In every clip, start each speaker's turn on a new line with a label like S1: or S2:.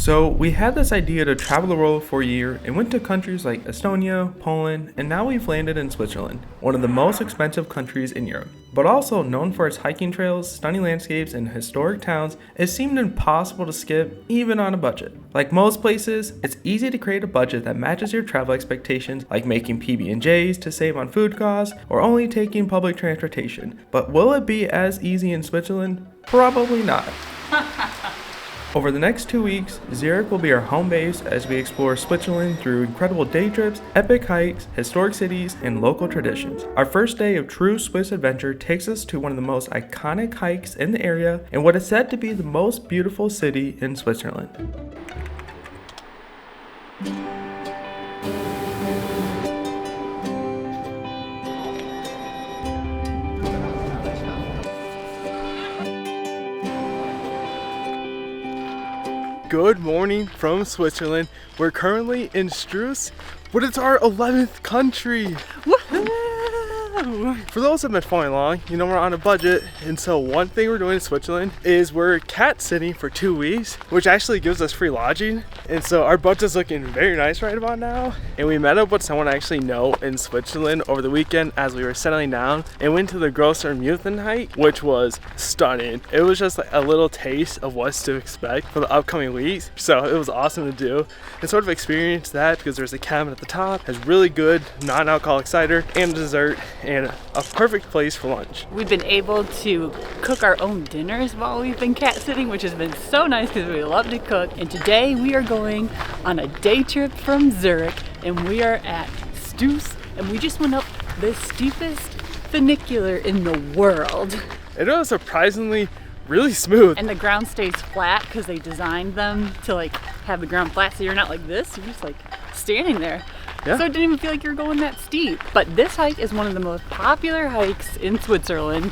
S1: So we had this idea to travel the world for a year and went to countries like Estonia, Poland, and now we've landed in Switzerland, one of the most expensive countries in Europe. But also known for its hiking trails, stunning landscapes, and historic towns, it seemed impossible to skip even on a budget. Like most places, it's easy to create a budget that matches your travel expectations, like making PB&Js to save on food costs or only taking public transportation. But will it be as easy in Switzerland? Probably not. Over the next 2 weeks, Zurich will be our home base as we explore Switzerland through incredible day trips, epic hikes, historic cities, and local traditions. Our first day of true Swiss adventure takes us to one of the most iconic hikes in the area and what is said to be the most beautiful city in Switzerland. Good morning from Switzerland. We're currently in Stoos, but it's our 11th country. Woohoo! For those that have been following along, you know we're on a budget, and so one thing we're doing in Switzerland is we're cat sitting for 2 weeks, which actually gives us free lodging. And so our budget's looking very nice right about now. And we met up with someone I actually know in Switzerland over the weekend as we were settling down and went to the grosser Mythen hike, which was stunning. It was just like a little taste of what's to expect for the upcoming weeks. So it was awesome to do and sort of experience that because there's a cabin at the top, has really good non-alcoholic cider and dessert, and a perfect place for lunch.
S2: We've been able to cook our own dinners while we've been cat sitting, which has been so nice because we love to cook. And today we are going on a day trip from Zurich, and we are at Stoos, and we just went up the steepest funicular in the world.
S1: It was surprisingly really smooth.
S2: And the ground stays flat because they designed them to like have the ground flat, so you're not like this, you're just like standing there. Yeah. So it didn't even feel like you're going that steep. But this hike is one of the most popular hikes in Switzerland,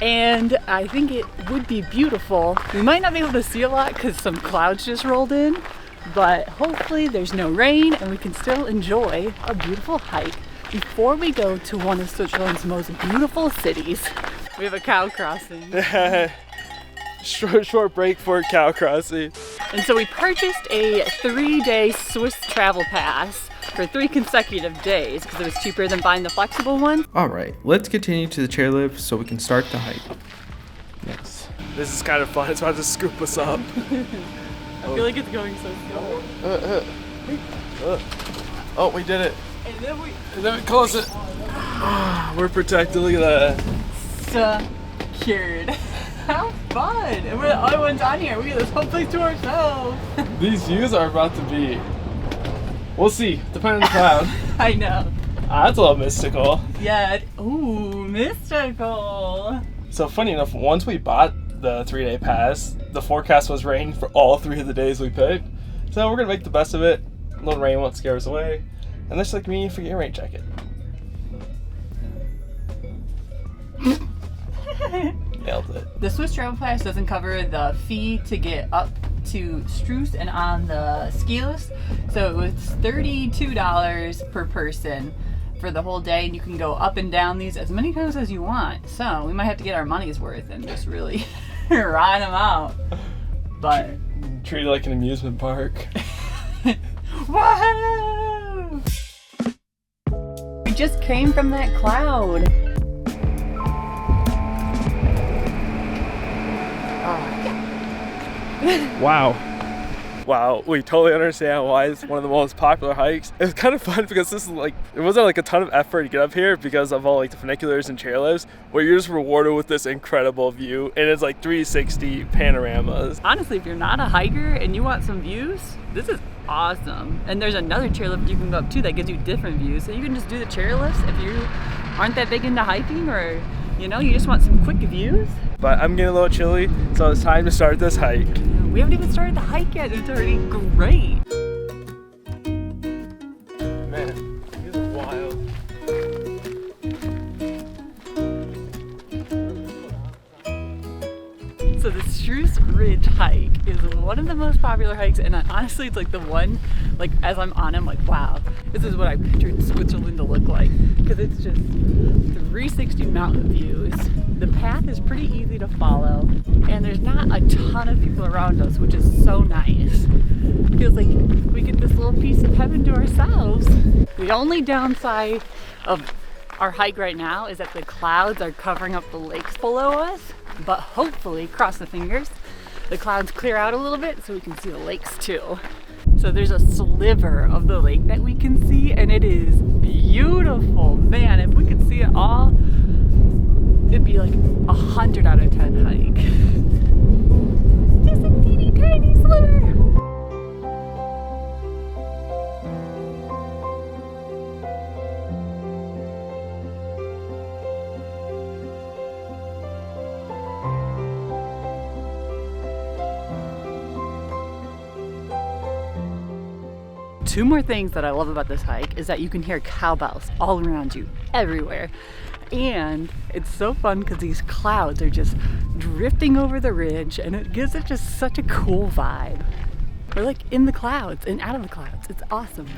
S2: and I think it would be beautiful. We might not be able to see a lot because some clouds just rolled in, but hopefully there's no rain and we can still enjoy a beautiful hike before we go to one of Switzerland's most beautiful cities. We have a cow crossing.
S1: Short break for cow crossing.
S2: And so we purchased a 3-day Swiss travel pass for 3 consecutive days because it was cheaper than buying the flexible one.
S1: Alright, let's continue to the chairlift so we can start the hike. Nice. This is kind of fun. It's about to scoop us up.
S2: I feel like it's going so slow.
S1: Oh, we did it.
S2: And then
S1: we close it. We're protected. Look at that.
S2: Secured. How fun! And we're the only ones on here. We get this whole place to ourselves.
S1: These views are about to be... We'll see, depending on the cloud.
S2: I know.
S1: That's a little mystical.
S2: Yeah. Ooh, mystical.
S1: So funny enough, once we bought the 3-day pass, the forecast was rain for all 3 of the days we picked. So we're gonna make the best of it. A little rain won't scare us away. And just like me, forget your rain jacket. Nailed it.
S2: The Swiss travel pass doesn't cover the fee to get up to Stoos and on the ski lift, so it was $32 per person for the whole day, and you can go up and down these as many times as you want. So we might have to get our money's worth and just really ride them out. But
S1: treat it like an amusement park.
S2: Woohoo! We just came from that cloud. Wow,
S1: we totally understand why it's one of the most popular hikes. It's kind of fun because this is like, it wasn't like a ton of effort to get up here because of all like the funiculars and chairlifts, where you're just rewarded with this incredible view, and it's like 360 panoramas.
S2: Honestly, if you're not a hiker and you want some views, this is awesome. And there's another chairlift you can go up to that gives you different views, so you can just do the chairlifts if you aren't that big into hiking, or you know, you just want some quick views.
S1: But I'm getting a little chilly, so it's time to start this hike.
S2: We haven't even started the hike yet, it's already great.
S1: Man, these are wild.
S2: So the Stoos Ridge hike is one of the most popular hikes, and honestly it's like the one, like as I'm on it, I'm like, wow, this is what I pictured Switzerland to look like, because it's just 360 mountain views. The path is pretty easy to follow, and there's not a ton of people around us, which is so nice. feels like we get this little piece of heaven to ourselves. The only downside of our hike right now is that the clouds are covering up the lakes below us, but hopefully, cross the fingers, the clouds clear out a little bit so we can see the lakes too. So there's a sliver of the lake that we can see, and it is beautiful. Man, if we could see it all, it'd be like a 100 out of 10 hike. Just a teeny tiny sliver. Two more things that I love about this hike is that you can hear cowbells all around you, everywhere. And it's so fun because these clouds are just drifting over the ridge, and it gives it just such a cool vibe. We're like in the clouds and out of the clouds. It's awesome.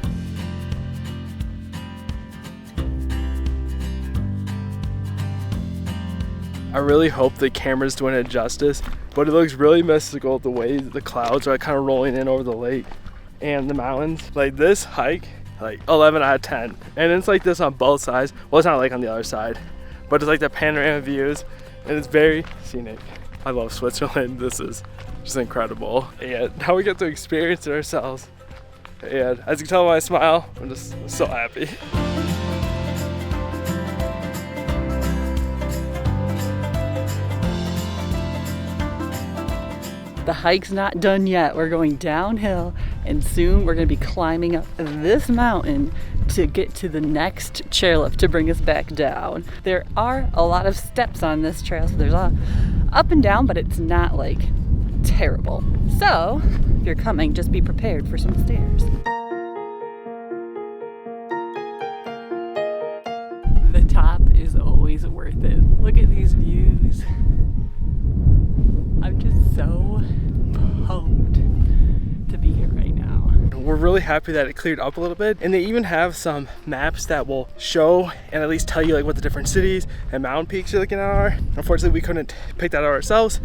S3: I really hope the camera's doing it justice, but it looks really mystical the way the clouds are kind of rolling in over the lake and the mountains. Like this hike, like 11 out of 10. And it's like this on both sides. Well, it's not like on the other side, but it's like the panorama views, and it's very scenic. I love Switzerland. This is just incredible. And now we get to experience it ourselves. And as you can tell by my smile, I'm just so happy.
S2: The hike's not done yet. We're going downhill, and soon we're going to be climbing up this mountain to get to the next chairlift to bring us back down. There are a lot of steps on this trail, so there's a up and down, but it's not like terrible. So if you're coming, just be prepared for some stairs. The top is always worth it. Look at these views. I'm just so pumped to be here right now.
S3: We're really happy that it cleared up a little bit, and they even have some maps that will show and at least tell you like what the different cities and mountain peaks you're looking at are. Unfortunately, we couldn't pick that out ourselves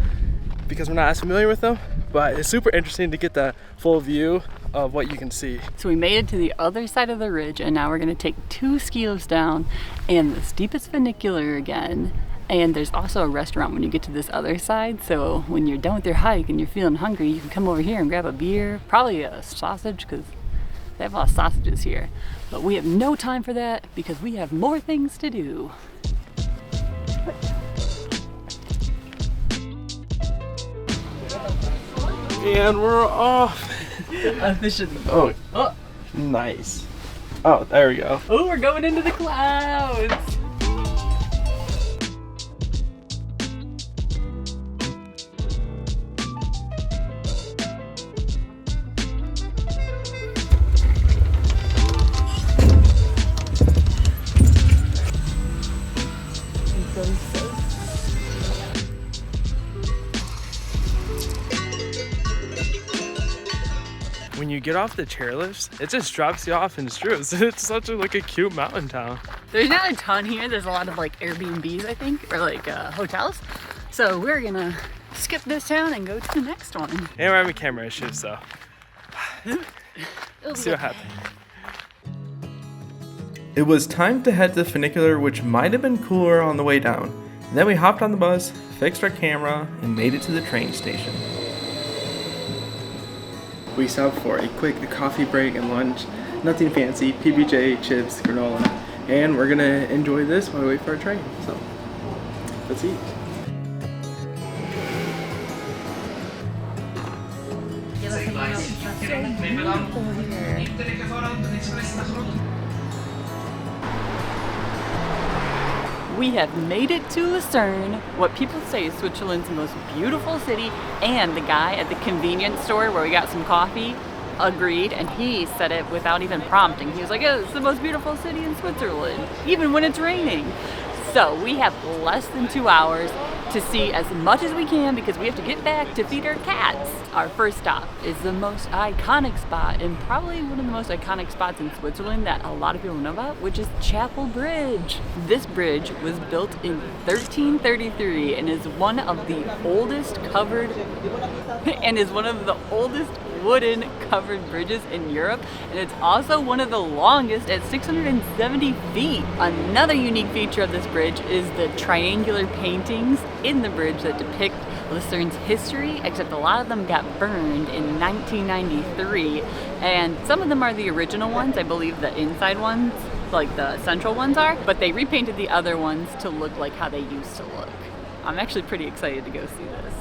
S3: because we're not as familiar with them, but it's super interesting to get the full view of what you can see.
S2: So we made it to the other side of the ridge, and now we're going to take 2 ski lifts down and the steepest funicular again. And there's also a restaurant when you get to this other side, so when you're done with your hike and you're feeling hungry, you can come over here and grab a beer, probably a sausage, because they have a lot of sausages here. But we have no time for that because we have more things to do.
S3: And we're off.
S2: Officially.
S3: Oh, nice. Oh, there we go.
S2: Oh, we're going into the clouds.
S3: When you get off the chairlifts, it just drops you off in Stoos. It's such a like a cute mountain town.
S2: There's not a ton here. There's a lot of like Airbnbs, I think, or like hotels. So we're gonna skip this town and go to the next one.
S3: And we're having camera issues, so see what happens.
S1: It was time to head to the funicular, which might have been cooler on the way down. And then we hopped on the bus, fixed our camera, and made it to the train station. We stopped for a quick coffee break and lunch. Nothing fancy, PBJ, chips, granola. And we're gonna enjoy this while we wait for our train. So, let's eat.
S2: We have made it to Lucerne, what people say is Switzerland's most beautiful city, and the guy at the convenience store where we got some coffee agreed, and he said it without even prompting. He was like, oh, it's the most beautiful city in Switzerland, even when it's raining. So we have less than 2 hours to see as much as we can because we have to get back to feed our cats. Our first stop is the most iconic spot, and probably one of the most iconic spots in Switzerland that a lot of people know about, which is Chapel Bridge. This bridge was built in 1333 and is one of the oldest wooden covered bridges in Europe, and it's also one of the longest at 670 feet. Another unique feature of this bridge is the triangular paintings in the bridge that depict Lucerne's history, except a lot of them got burned in 1993, and some of them are the original ones. I believe the inside ones, like the central ones, are, but they repainted the other ones to look like how they used to look. I'm actually pretty excited to go see this.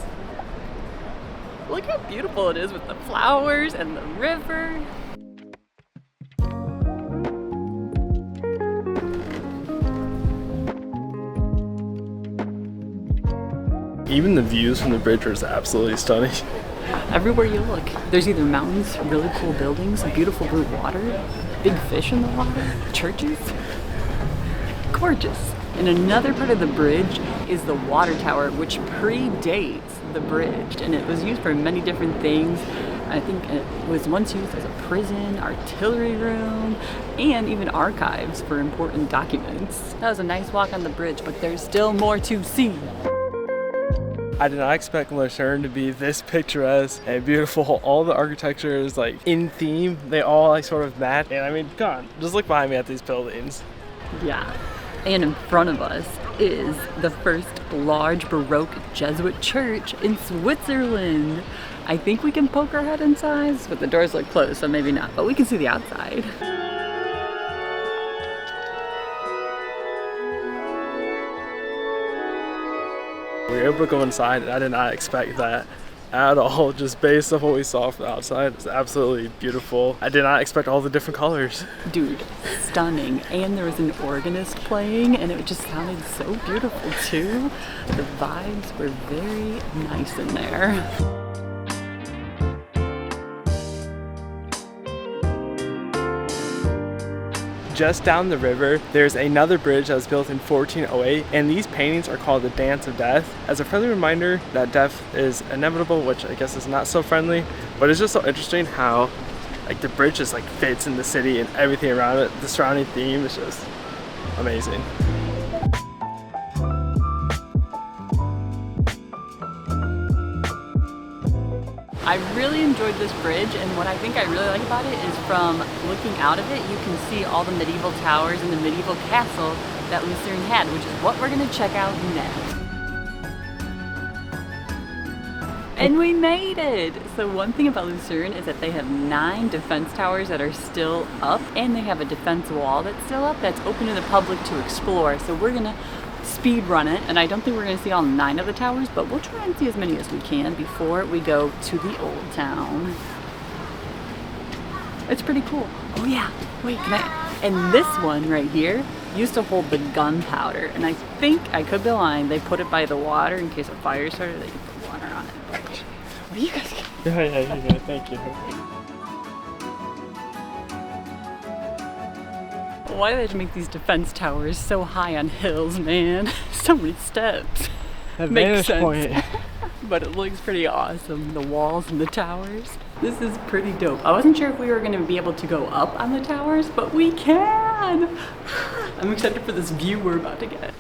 S2: Look how beautiful it is with the flowers and the river.
S3: Even the views from the bridge are absolutely stunning.
S2: Everywhere you look, there's either mountains, really cool buildings, beautiful blue water, big fish in the water, churches. Gorgeous. And another part of the bridge is the water tower, which predates the bridge, and it was used for many different things. I think it was once used as a prison, artillery room, and even archives for important documents. That was a nice walk on the bridge, but there's still more to see.
S3: I did not expect Lucerne to be this picturesque and beautiful. All the architecture is like in theme. They all like sort of match. And I mean, come on, just look behind me at these buildings.
S2: Yeah. And in front of us is the first large Baroque Jesuit church in Switzerland. I think we can poke our head inside, but the doors look closed, so maybe not. But we can see the outside.
S3: We were able to go inside, and I did not expect that at all, just based off what we saw from the outside. It's absolutely beautiful. I did not expect all the different colors.
S2: Dude, stunning. And there was an organist playing, and it just sounded so beautiful too. The vibes were very nice in there.
S3: Just down the river, there's another bridge that was built in 1408, and these paintings are called the Dance of Death, as a friendly reminder that death is inevitable, which I guess is not so friendly, but it's just so interesting how like the bridge just like fits in the city and everything around it. The surrounding theme is just amazing.
S2: I really enjoyed this bridge, and what I think I really like about it is from looking out of it, you can see all the medieval towers and the medieval castle that Lucerne had, which is what we're going to check out next. And we made it! So one thing about Lucerne is that they have 9 defense towers that are still up, and they have a defense wall that's still up that's open to the public to explore. So we're going to speed run it, and I don't think we're going to see all 9 of the towers, but we'll try and see as many as we can before we go to the old town. It's pretty cool. Oh yeah, wait, and this one right here used to hold the gunpowder, and I think, I could be lying, they put it by the water in case a fire started, they could put water on it. What are you guys doing?
S3: Yeah, thank you.
S2: Why do they have to make these defense towers so high on hills, man? So many steps.
S3: That
S2: Makes
S3: vantage
S2: sense.
S3: point.
S2: But it looks pretty awesome, the walls and the towers. This is pretty dope. I wasn't sure if we were going to be able to go up on the towers, but we can! I'm excited for this view we're about to get.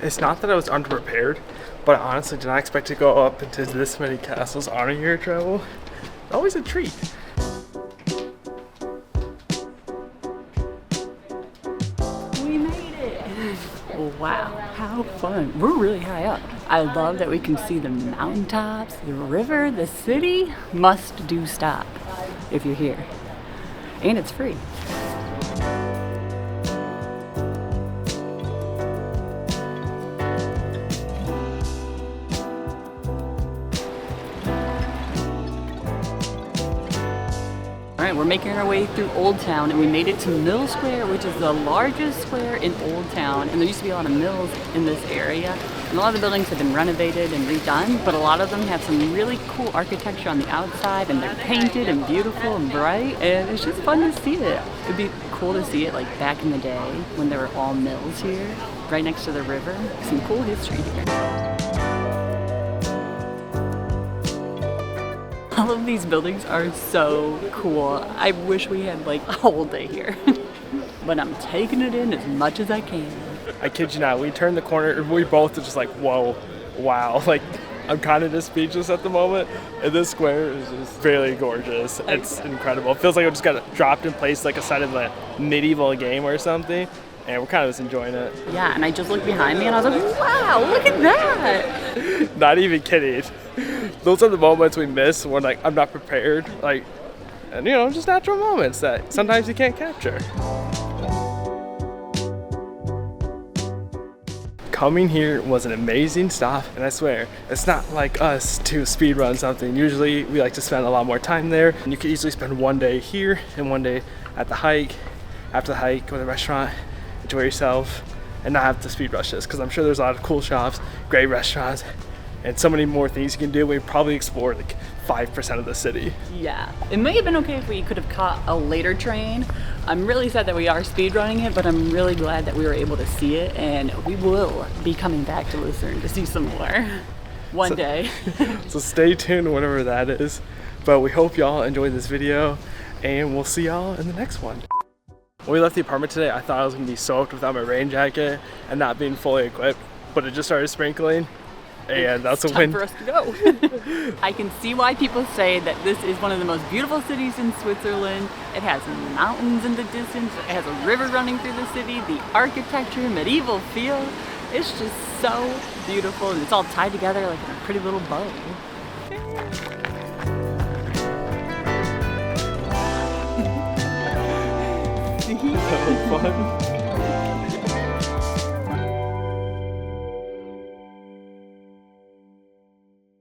S3: It's not that I was underprepared, but I honestly did not expect to go up into this many castles on a year travel. Always a treat.
S2: We made it! Wow, how fun. We're really high up. I love that we can see the mountaintops, the river, the city. Must do stop if you're here. And it's free. Alright, we're making our way through Old Town, and we made it to Mill Square, which is the largest square in Old Town. And there used to be a lot of mills in this area. And a lot of the buildings have been renovated and redone, but a lot of them have some really cool architecture on the outside, and they're painted and beautiful and bright, and it's just fun to see it. It'd be cool to see it like back in the day when there were all mills here, right next to the river. Some cool history here. All of these buildings are so cool. I wish we had like a whole day here. But I'm taking it in as much as I can.
S3: I kid you not, we turned the corner and we both were just like, whoa, wow. Like I'm kind of just speechless at the moment. And this square is just really gorgeous. It's incredible. It feels like it just got dropped in place like a side of a medieval game or something. And we're kind of just enjoying it.
S2: Yeah, and I just looked behind me and I was like, wow, look at that.
S3: Not even kidding. Those are the moments we miss when like I'm not prepared. Like, and you know, just natural moments that sometimes you can't capture. Coming here was an amazing stop, and I swear, it's not like us to speed run something. Usually we like to spend a lot more time there, and you could easily spend one day here and one day at the hike. After the hike, go to the restaurant, enjoy yourself, and not have to speed rush this, because I'm sure there's a lot of cool shops, great restaurants, and so many more things you can do. We probably explored like 5% of the city.
S2: Yeah, it may have been okay if we could have caught a later train. I'm really sad that we are speed running it, but I'm really glad that we were able to see it, and we will be coming back to Lucerne to see some more one day.
S3: So stay tuned whenever that is. But we hope y'all enjoyed this video, and we'll see y'all in the next one. When we left the apartment today, I thought I was gonna be soaked without my rain jacket and not being fully equipped, but it just started sprinkling. And that's a win.
S2: Time for us to go. I can see why people say that this is one of the most beautiful cities in Switzerland. It has mountains in the distance. It has a river running through the city. The architecture, medieval feel. It's just so beautiful, and it's all tied together like in a pretty little bow.
S3: So fun.